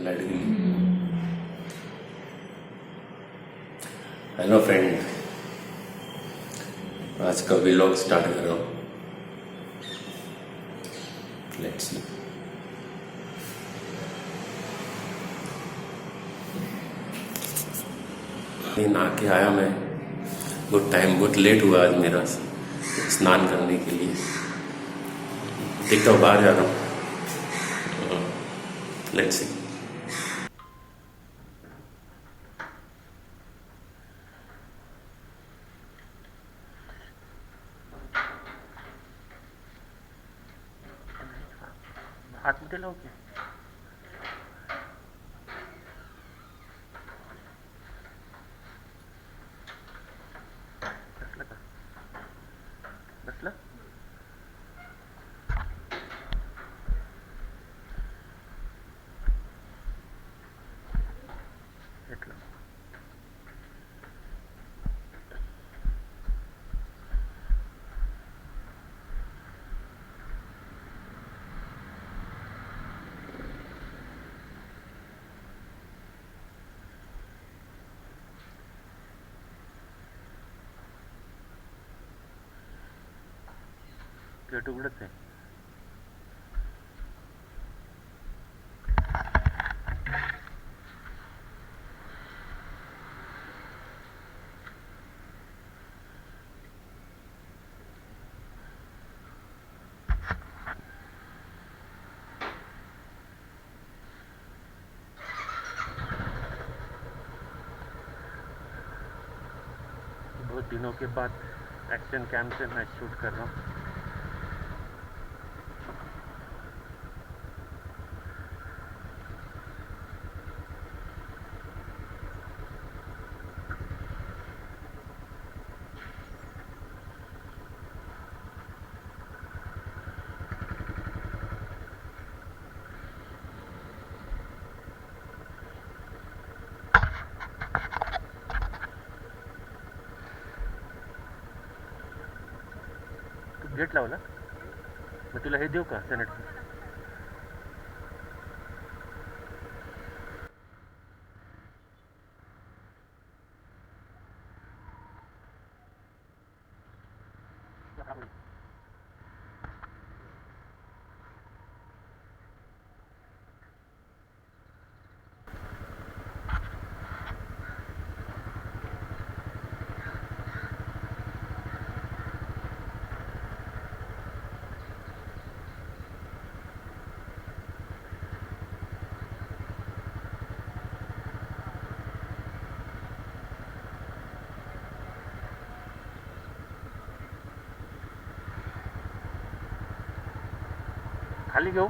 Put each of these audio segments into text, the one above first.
Light गई। Hello friend, आज का व्लॉग स्टार्ट कर रहा हूँ। Let's see. नहा के आया मैं, बहुत लेट हुआ आज मेरा स्नान करने के लिए। देखता हूँ, बाहर जा रहा हूँ। Let's see. हाथ में दिलाओ क्या? बसला का? बसला? इतना गेट उघडत आहे. बहुत दिनों के बाद एक्शन कैम से मैं शूट कर रहा हूँ. गेट लावला. मग तुला हे देऊ का सॅनिटरी? खाली घेऊ.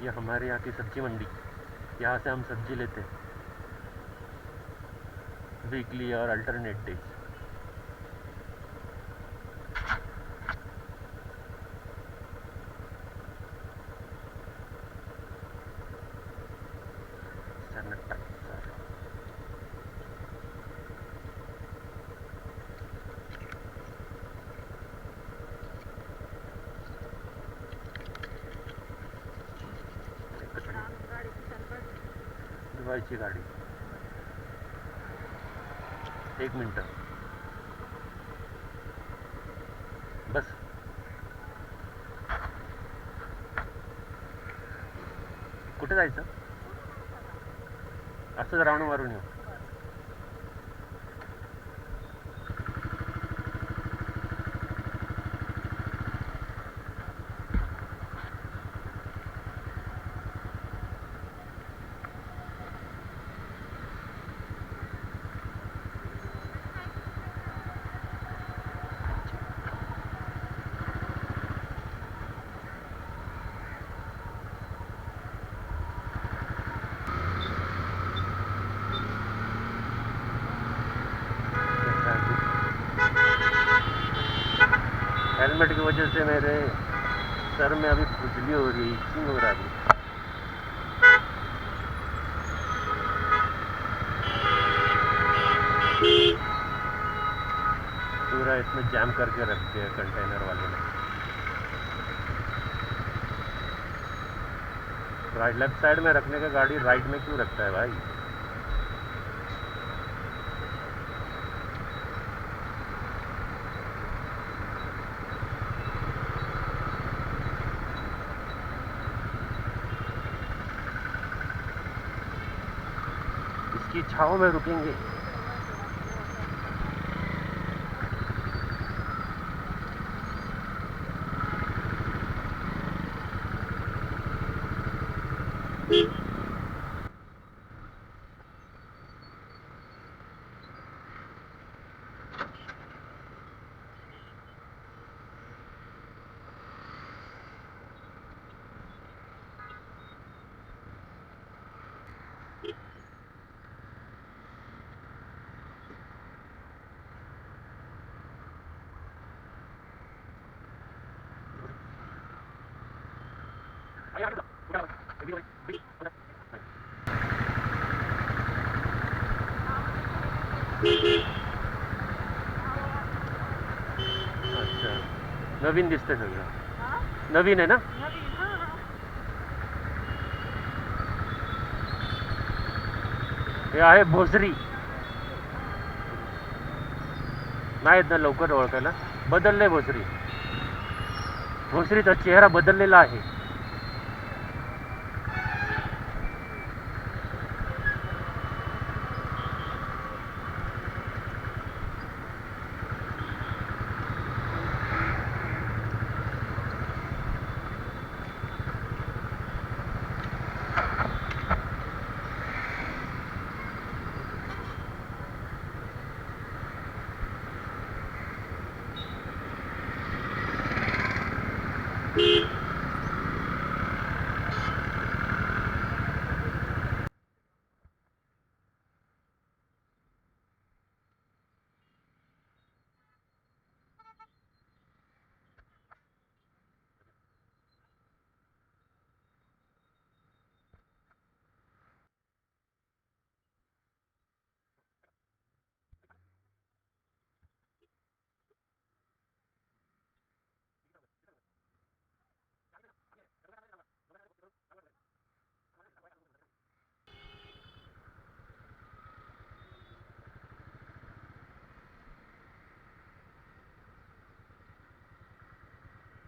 ये हमारे यहाँ की सब्जी मंडी. यहाँ से हम सब्जी लेते हैं वीकली और अल्टरनेट डेज. धुवायची गाडी. 1 मिनिट बस. कुठे जायचं? असंच राऊंड मारून येऊ. हेलमेट की वजह से मेरे सर में अभी खुजली हो रही है, इचिंग हो रहा है. में जैम करके रख दिया कंटेनर वाले ने। राइट लेफ्ट साइड में रखने का गाड़ी राइट में क्यों रखता है भाई? इसकी छाव में रुकेंगे। अच्छा नवीन दिसतंय सगळं। नवीन आहे ना? हे आहे भोसरी। नाहीत ना लवकर ओळखायला। बदललंय भोसरी। भोसरीचा चेहरा बदललेला आहे।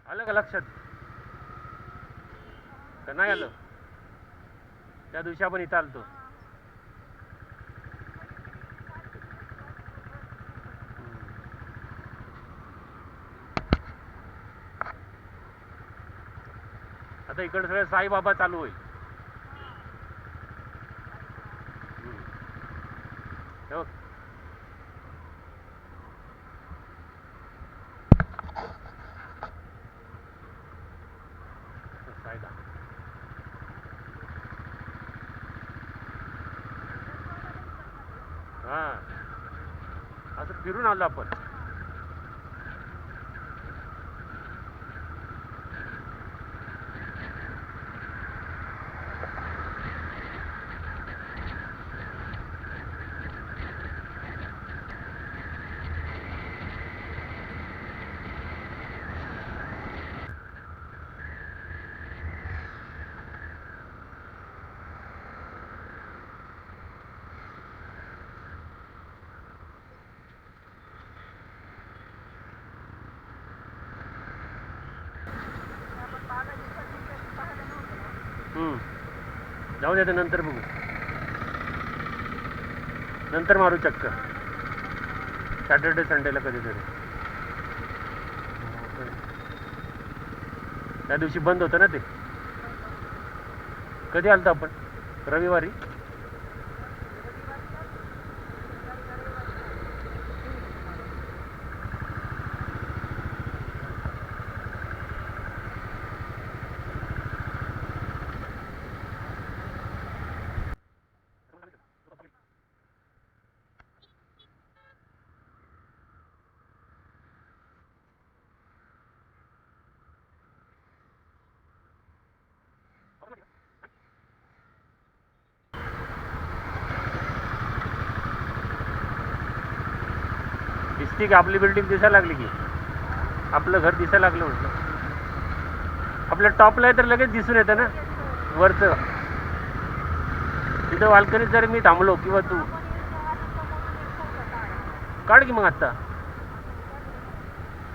आलं का लक्षात? का नाही आलं? त्या दिवशी आपण इथं आलतो। आता इकडे सगळं साईबाबा चालू होईल। हो साईदा हा असं फिरून आलो आपण। जाऊ दे नंतर बघू। नंतर मारू चक्कर सॅटर्डे संडेला कधीतरी। त्या दिवशी बंद होतं ना ते। कधी आलतो आपण? रविवारी। दिसते की आपली बिल्डिंग दिसायला लागली की आपलं घर दिसायला लागलं म्हटलं. आपल्या टॉपला आहे तर लगेच दिसून येतं ना वरचं. तिथं बाल्कनीत जर मी थांबलो किंवा तू काढ की मग. आत्ता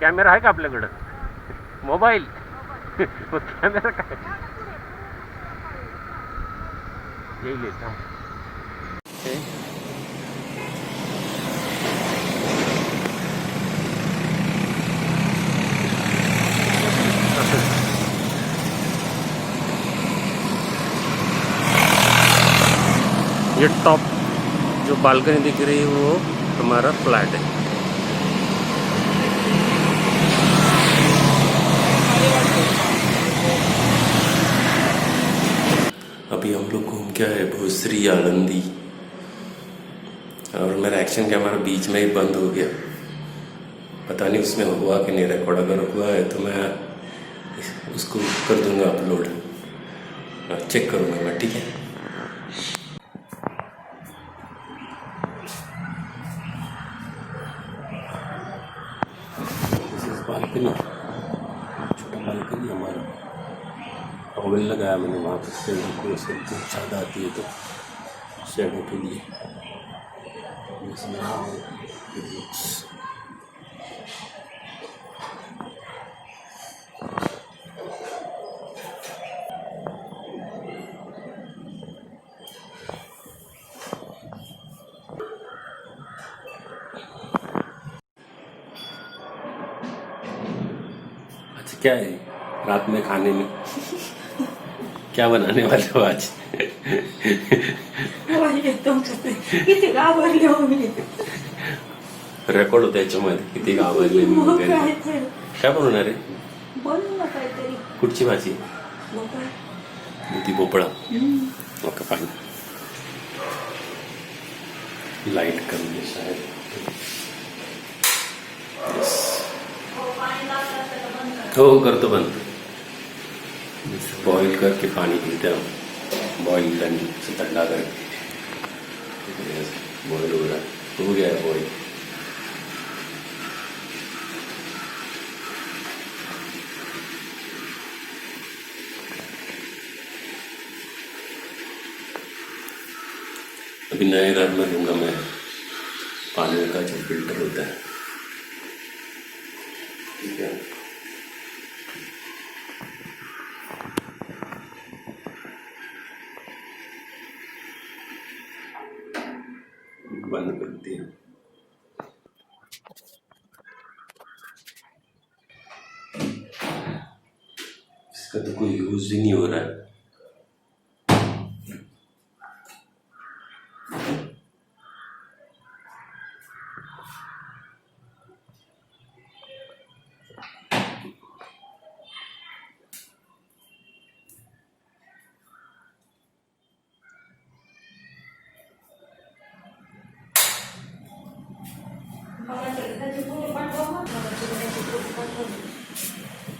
कॅमेरा आहे का आपल्याकडं? मोबाईल. मग कॅमेरा काय येईल थांब. ये टॉप जो बालकनी दिख रही है वो हमारा फ्लैट है. अभी हम लोग घूम के आए भोसरी आलंदी, और मेरा एक्शन कैमरा बीच में ही बंद हो गया. पता नहीं उसमें हुआ कि नहीं रिकॉर्ड. अगर हुआ है तो मैं उसको कर दूंगा अपलोड. चेक करूँगा मैं. ठीक है. बालकनी, छोटा बालकनी हमारा. टॉवेल लगाया मैंने वहाँ पर शेडो को. धूप ज़्यादा आती है तो शेडो के लिए. अच्छा क्या है रात में खाने में क्या बनाने वाले हो आज? रेकॉर्ड होतं याच्यामध्ये किती गावाले वगैरे. काय बनवणार आहे? कुठची भाजी? दुधी भोपळा. Okay fine. लाइट कमी है शायद. हो करतो बंद. बॉईल करके पानी पीते हैं. बॉईल से ठंडा करके बॉईल हो गया है बॉईल. अभी नए घर में लूँगा मैं पानी का जो फिल्टर होता है. ठीक है. बंद करती है. इसका तो कोई यूज ही नहीं हो रहा है.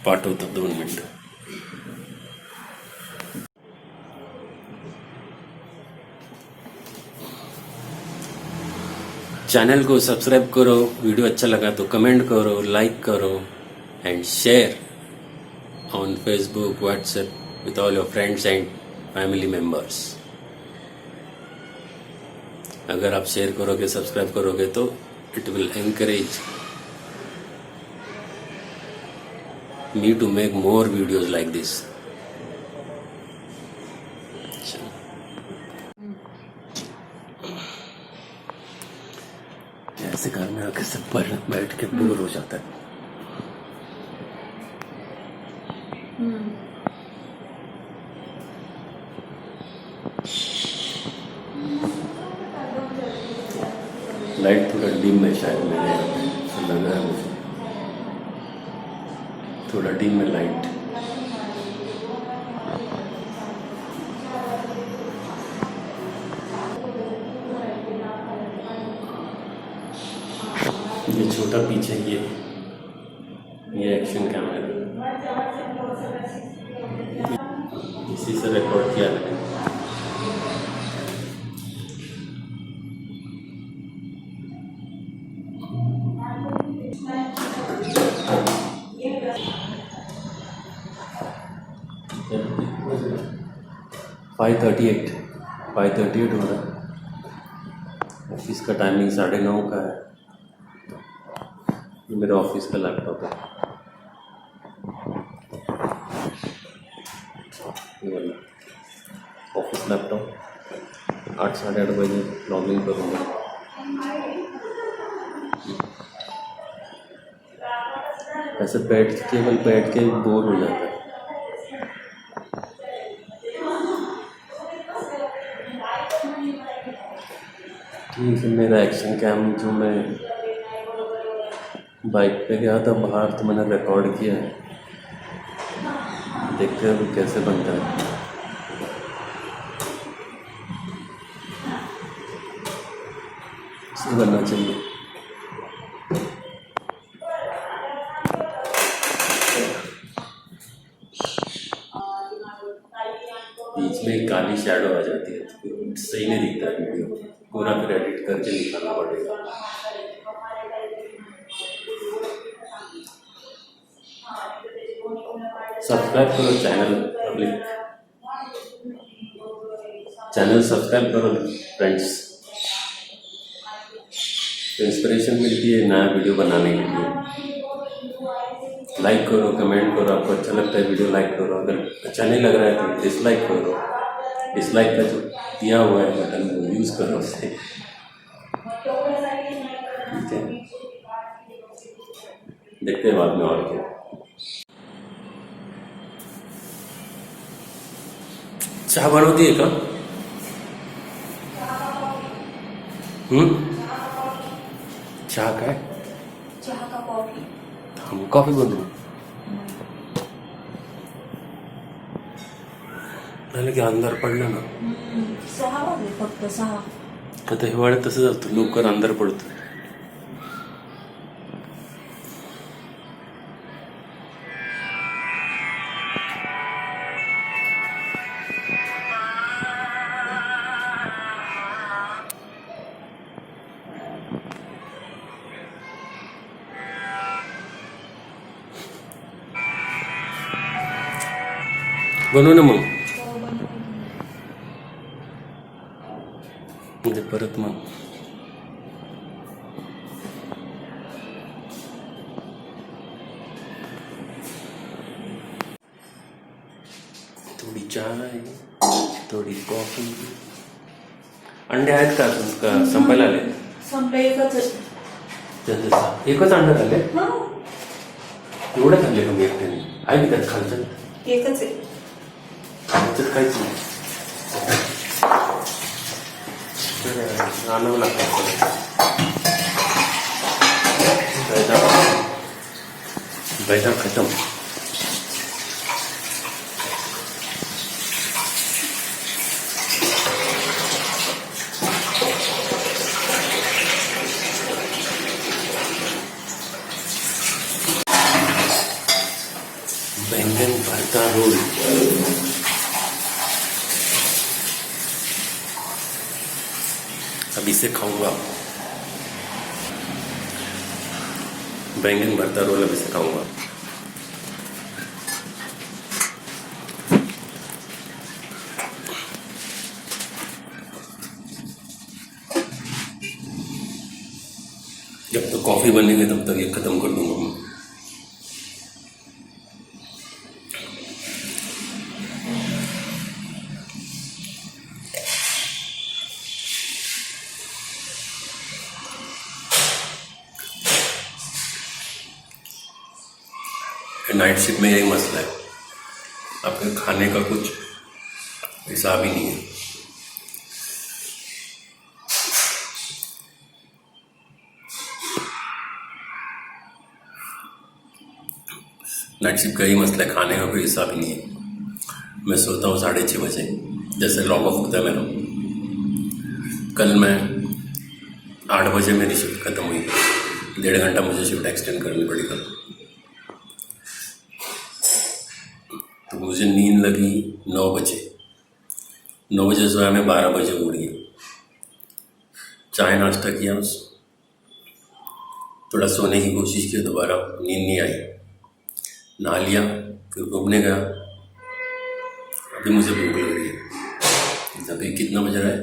पाठवतो 2 मिनिटं. चैनल को सब्सक्राइब करो. वीडियो अच्छा लगा तो कमेंट करो, लाइक करो and share on Facebook, WhatsApp with all your friends and family members. अगर आप शेयर करोगे, सब्सक्राइब करोगे तो it will encourage me to make more videos like this. ऐसे घर में आके सब बैठ के बोर हो जाता है. लाइट थोड़ा डिम है शायद मेरे यहाँ पे लग रहा है मुझे. थोड़ा डिम है लाइट. ये छोटा पीछे ये एक्शन कैमरा इसी से रिकॉर्ड किया है. 5:38 5:38 हो रहा है। ऑफिस का टाइमिंग 9:30 का है। ये मेरा ऑफिस का लैपटॉप है, ये वाला ऑफिस लैपटॉप। 8 साढ़े 8 बजे लॉग इन करूँगा। ऐसे केवल बैठ के बोर हो जाता है। ठीक है, मेरा एक्शन कैम जो मैं बाइक पे गया था बाहर, तो मैंने रिकॉर्ड किया है। देखते हैं वो कैसे बनता है। इसे बनना चाहिए। बीच में एक काली शैडो आ जाती है, तो सही नहीं दिखता है वीडियो। पूरा फिर एडिट करके निकालना पड़ेगा। सब्सक्राइब करो चैनल सब्सक्राइब करो फ्रेंड्स। तो इंस्पिरेशन मिलती है नया वीडियो बनाने के लिए। लाइक करो, कमेंट करो। आपको अच्छा लगता है वीडियो, लाइक करो। अगर अच्छा नहीं लग रहा है तो डिसलाइक करो। डिसलाइक का जो दिया हुआ है बटन वो यूज़ करो उसे। ठीक है, देखते हैं बाद में और क्या। चहा बनवती है का? चहा काय? चहा का कॉफी? हम कॉफी बनवू झालं की अंधार पडला ना। 6 वाजले फक्त 6. आता हिवाळ्यात तसं जातं, लवकर अंधार पडतो. बनव ना मग, म्हणजे परत मग थोडी चाय, थोडी कॉफी. अंडे आहेत का अजून का संपायला आले? संपलं एकच आहे. एकच अंडे झाले? हा, एवढे खाल्ले का मी एकट्याने? आहे की त्यात खालचं? एकच आहे. खालचं काहीच नाही. आणावं लागतं. बैठा खत्म. बैंगन भरता रोल. अब इसे खाऊंगा. बैंगन भरता रोल अब इसे खाऊंगा. जब तक कॉफी बनेगी तब तक ये खत्म कर दूंगा मैं. नाइट शिफ्ट में यही मसला है, आपके खाने का कुछ हिसाब ही नहीं है. नाइट शिफ्ट का ही मसला है, खाने का कोई हिसाब ही नहीं है. मैं सोता हूँ 6:30 बजे, जैसे लॉग ऑफ होता है मेरा. कल मैं 8 बजे मेरी शिफ्ट खत्म हुई. 1.5 घंटा मुझे शिफ्ट एक्सटेंड करनी पड़ी कल. तो मुझे नींद लगी 9 बजे. 9 बजे सोया मैं, 12 बजे उठ गया. चाय नाश्ता किया, थोड़ा सोने की कोशिश की, दोबारा नींद नहीं आई. नहा लिया, फिर घूमने गया. अभी मुझे भूख लग रही है। अभी कितना बज रहा है?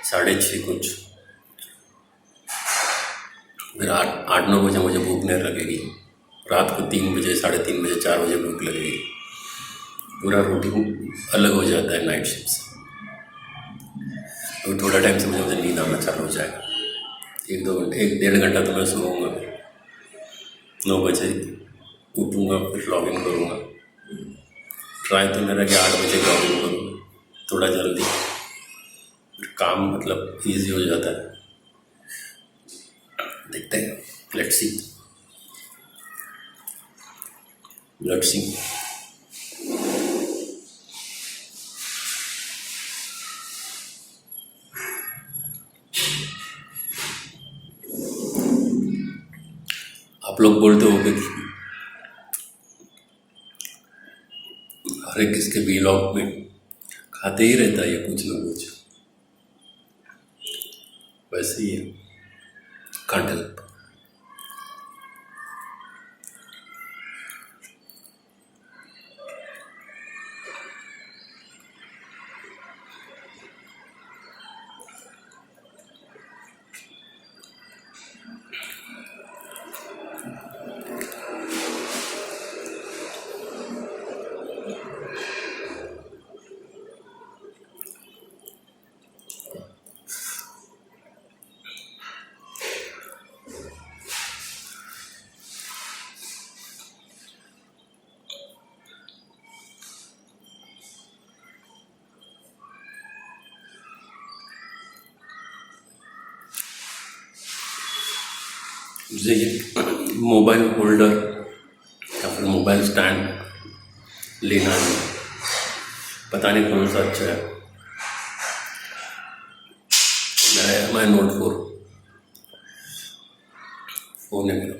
6:30 कुछ। फिर 8-9 बजे मुझे भूख नहीं लगेगी। रात को 3 बजे, 3:30 बजे, 4 बजे भूख लगेगी। पूरा रूटीन अलग हो जाता है नाइट शिफ्ट से। तो थोड़ा टाइम से मुझे नींद आना चालू हो जाएगा। 1-2 घंटे, 1-1.5 घंटा तो मैं सोऊंगा। 9 बजे उठूँगा, फिर लॉगिन करूँगा। ट्राई तो मेरा कि 8 बजे लॉगिन करूँ, थोड़ा जल्दी, फिर काम मतलब ईजी हो जाता है। देखते हैं, लेट्स सी। आप लोग बोलते हो कि हर एक किसके व्लॉग में खाते ही रहता है ये कुछ ना कुछ, वैसे ही है। Can't help. मुझे ये मोबाइल होल्डर या फिर मोबाइल स्टैंड लेना है। पता नहीं कौन सा अच्छा है। मैं नोट 4 फ़ोन है मेरा।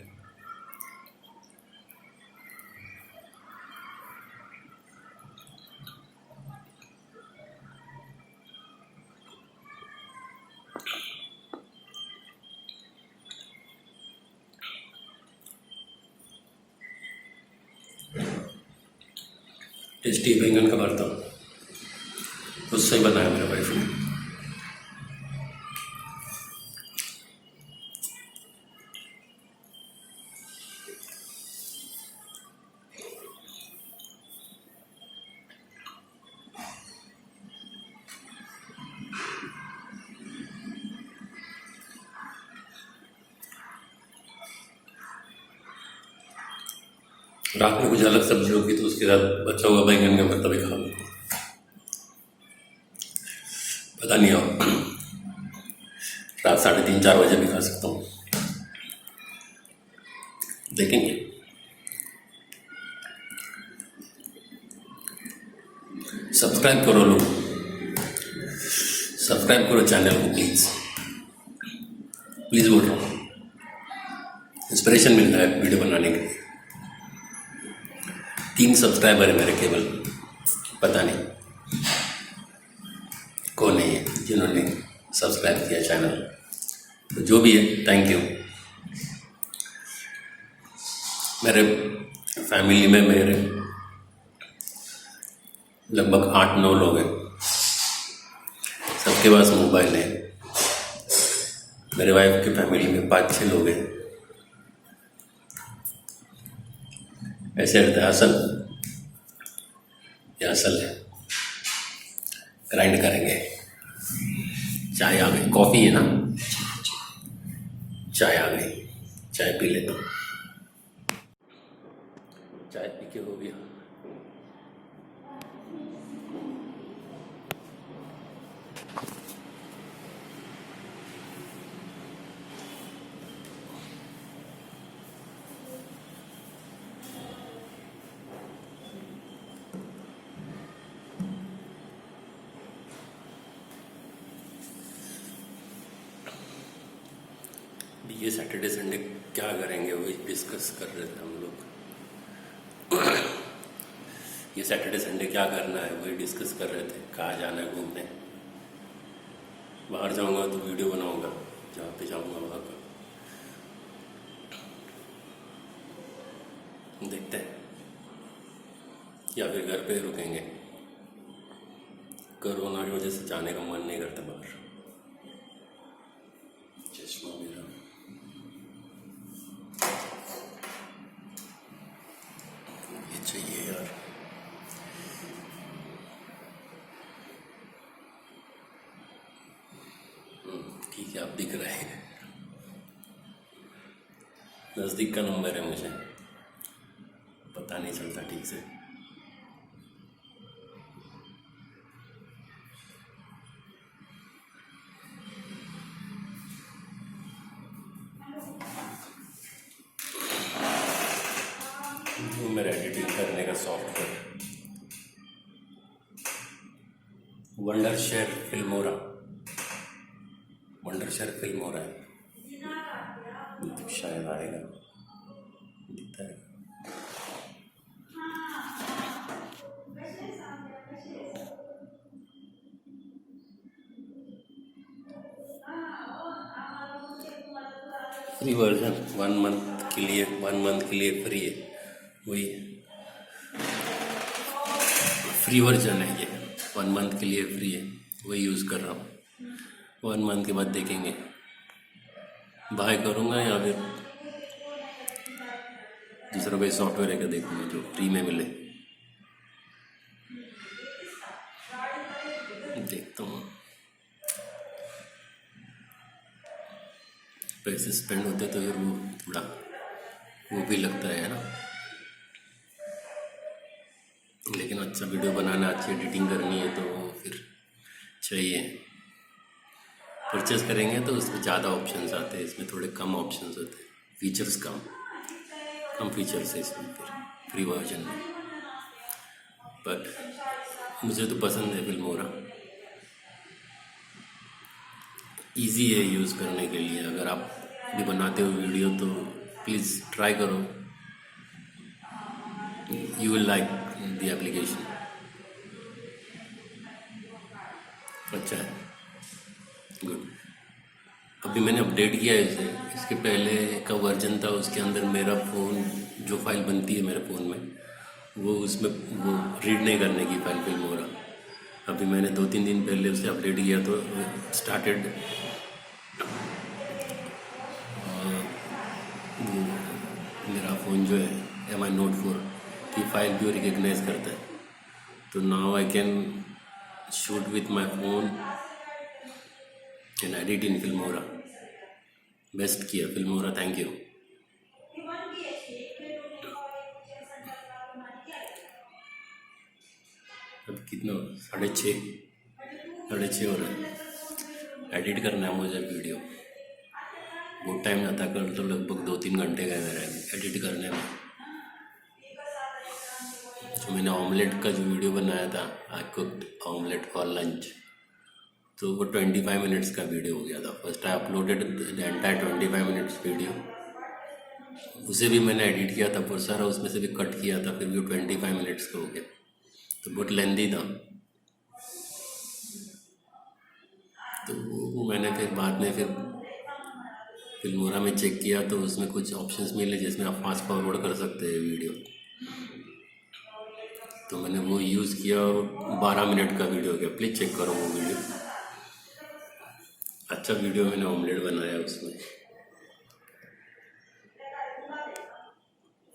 टेस्टी बैंगन का भरता उससे ही बनाया मेरे वाइफ ने। रात में कुछ अलग सब्जी होगी तो उसके साथ बचा हुआ बैंगन का भरता भी खा लूँगा। पता नहीं हो, रात 3:30-4 बजे भी खा सकता हूँ, देखेंगे। सब्सक्राइब करो लोग, सब्सक्राइब करो चैनल को प्लीज़ बोल रहा हूँ। इंस्पिरेशन मिलता है वीडियो बनाने के लिए। 3 सब्सक्राइबर है मेरे केवल, पता नहीं कौन है जिन्होंने सब्सक्राइब किया चैनल। तो जो भी है, थैंक यू। मेरे फैमिली में मेरे लगभग 8-9 लोग हैं। सबके पास मोबाइल है। मेरे वाइफ की फैमिली में 5-6 लोग हैं। ऐसे रहता है। असल है। ग्राइंड करेंगे। चाय आ गई, कॉफ़ी है ना, चाय आ गई, चाय पी लेता हूँ। चाय पी के हो गया। ये सैटरडे संडे क्या करेंगे वही डिस्कस कर रहे थे हम लोग। ये सैटरडे संडे क्या करना है वही डिस्कस कर रहे थे। कहाँ जाना है घूमने। बाहर जाऊंगा तो वीडियो बनाऊंगा, जहाँ पे जाऊंगा वहाँ का देखते हैं, या फिर घर पे रुकेंगे। कोरोना की वजह से जाने का मन नहीं करता बाहर। चश्मा मेरा ये चाहिए यार। ठीक है, आप दिख रहे हैं। नज़दीक का नंबर है, मुझे पता नहीं चलता ठीक से। वो मेरा एडिटिंग करने का सॉफ्टवेयर वंडर शेयर फिल्मोरा है। तो शायद आएगा, दिखता है। फ्री वर्जन 1 मंथ के लिए फ्री है। वही फ्री वर्जन है ये, 1 मंथ के लिए फ्री है, वही यूज़ कर रहा हूँ। 1 मंथ के बाद देखेंगे, बाय करूँगा या फिर दूसरा कोई सॉफ्टवेयर है क्या देखूँगा जो फ्री में मिले। देखता हूँ, पैसे स्पेंड होते तो फिर वो थोड़ा वो भी लगता है ना। लेकिन अच्छा वीडियो बनाना, अच्छी एडिटिंग करनी है तो फिर चाहिए। परचेस करेंगे तो उसमें ज़्यादा ऑप्शंस आते हैं, इसमें थोड़े कम ऑप्शंस होते हैं, फीचर्स कम फीचर्स है इसमें फिर फ्री वर्जन में। बट मुझे तो पसंद है फिल्मोरा, इजी है यूज़ करने के लिए। अगर आप भी बनाते हो वीडियो तो प्लीज़ ट्राई करो, you will like the application. अच्छा है, गुड। अभी मैंने अपडेट किया है इसे, इसके पहले का वर्जन था, उसके अंदर मेरा फ़ोन जो फाइल बनती है मेरे फ़ोन में वो उसमें वो रीड नहीं करने की फाइल फिल्मोरा। अभी मैंने 2-3 दिन पहले उसे अपडेट किया तो स्टार्टेड वो मेरा फ़ोन जो है MI Note 4 की फाइल भी रिकग्नाइज करता है। तो now I can shoot with my phone and edit in Filmora. Best किया फिल्मोरा, थैंक यू। अब कितना 6:30 हो रहा है। एडिट करना है मुझे वीडियो, बहुत टाइम जाता है, कल तो लगभग 2-3 घंटे गए मेरे एडिट करने में। जो मैंने ऑमलेट का जो वीडियो बनाया था, आई कुक्ड ऑमलेट फॉर लंच, तो वो 25 मिनट्स का वीडियो हो गया था। First I uploaded the entire 25 minutes video, उसे भी मैंने एडिट किया था बहुत सारा, उसमें से भी कट किया था, फिर भी वो 25 मिनट्स का हो गया, तो बहुत लेंदी था। तो वो मैंने फिर बाद में फिर फिल्मोरा में चेक किया तो उसमें कुछ ऑप्शंस मिले जिसमें आप फास्ट फॉरवर्ड कर सकते हैं वीडियो, तो मैंने वो यूज़ किया और 12 मिनट का वीडियो हो गया। प्लीज़ चेक करो वो वीडियो, अच्छा वीडियो मैंने ऑमलेट बनाया उसमें।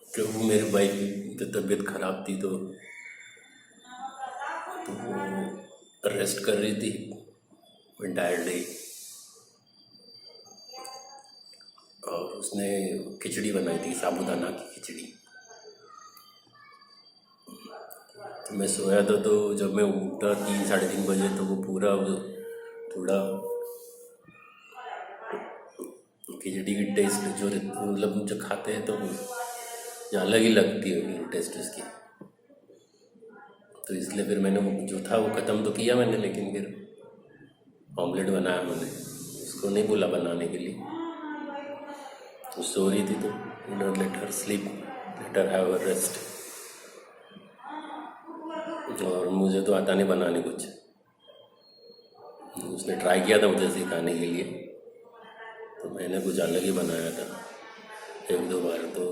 तो वो मेरे वाइफ की तबीयत ख़राब थी तो वो रेस्ट कर रही थी एंटायर डे, और उसने खिचड़ी बनाई थी, साबूदाना की खिचड़ी। तो मैं सोया था, तो जब मैं उठा 3-3:30 बजे तो वो पूरा थोड़ा खिचड़ी की टेस्ट जो मतलब जो खाते हैं तो वो अलग ही लगती है टेस्ट उसकी। तो इसलिए फिर मैंने वो जो था वो ख़त्म तो किया मैंने, लेकिन फिर ऑमलेट बनाया मैंने, उसको नहीं बोला बनाने के लिए। वो सो रही थी तो let her sleep, let her have a rest. और मुझे तो आता नहीं बनाने कुछ, उसने ट्राई किया था मुझे सिखाने के लिए, तो मैंने कुछ अलग ही बनाया था 1-2 बार। तो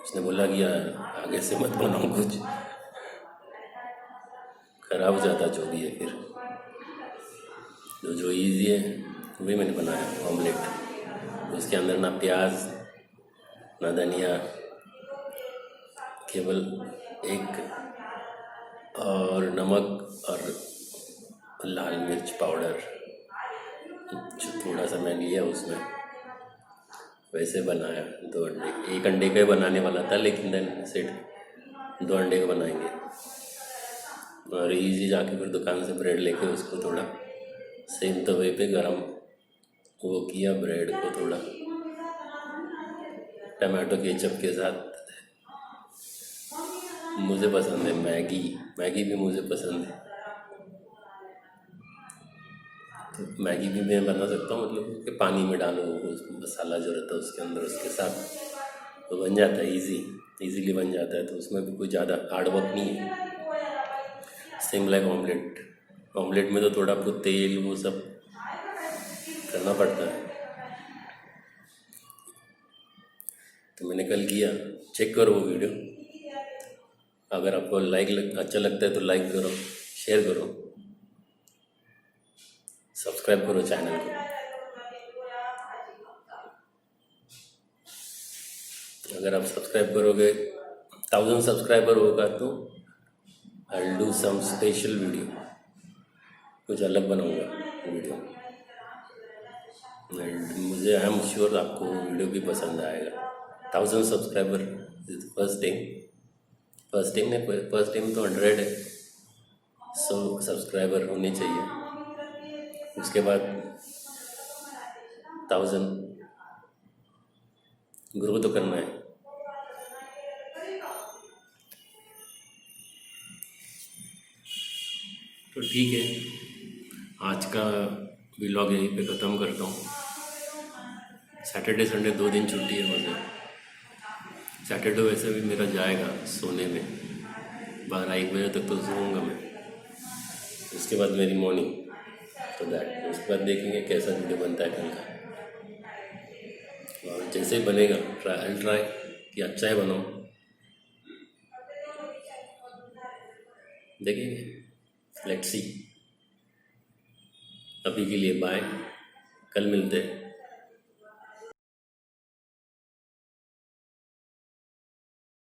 उसने बोला कि आगे से मत बनाओ कुछ खराब हो जाता जो भी है फिर। तो जो इजी है वही मैंने बनाया ऑमलेट। उसके अंदर ना प्याज ना धनिया, केवल एक और नमक और लाल मिर्च पाउडर जो थोड़ा सा मैं लिया उसमें, वैसे बनाया। 2 अंडे, 1 अंडे का ही बनाने वाला था लेकिन देन सेट 2 अंडे का बनाएंगे। और इजी जाके फिर दुकान से ब्रेड लेके उसको थोड़ा सेम तवे पे गरम वो किया, ब्रेड को थोड़ा टमाटो केचप के साथ। मुझे पसंद है मैगी, मैगी भी मुझे पसंद है, तो मैगी भी मैं बना सकता हूँ। मतलब कि पानी में डालो उस मसाला जो रहता है उसके अंदर, उसके साथ तो बन जाता है, इजीली बन जाता है। तो उसमें भी कोई ज़्यादा हार्ड वर्क नहीं है। सेम लाइक ऑमलेट, ऑमलेट में तो थोड़ा आपको तेल वो सब करना पड़ता है। तो मैंने कल किया, चेक करो वो वीडियो। अगर आपको अच्छा लगता है तो लाइक करो, शेयर करो, सब्सक्राइब करो चैनल को। अगर आप सब्सक्राइब करोगे, 1000 सब्सक्राइबर होगा तो I will do some special video, कुछ अलग बनाऊंगा वीडियो। एंड मुझे आई एम श्योर आपको वीडियो भी पसंद आएगा। 1000 सब्सक्राइबर इज फर्स्ट टाइम नहीं, फर्स्ट टाइम तो 100 है। 100 सब्सक्राइबर होने चाहिए, उसके बाद 1000 ग्रो तो करना है। तो ठीक है, आज का व्लॉग यहीं पे ख़त्म करता हूँ। सैटरडे संडे 2 दिन छुट्टी है मुझे। सैटरडे वैसे भी मेरा जाएगा सोने में, 12-1 बजे तक तो सोऊंगा मैं। उसके बाद मेरी मॉर्निंग, तो दैट उसके बाद देखेंगे कैसा वीडियो बनता है कल का। और जैसे ही बनेगा ट्राई कि अच्छा ही बनाऊँ, देखेंगे, लेट्स सी। अभी के लिए बाय, कल मिलते हैं।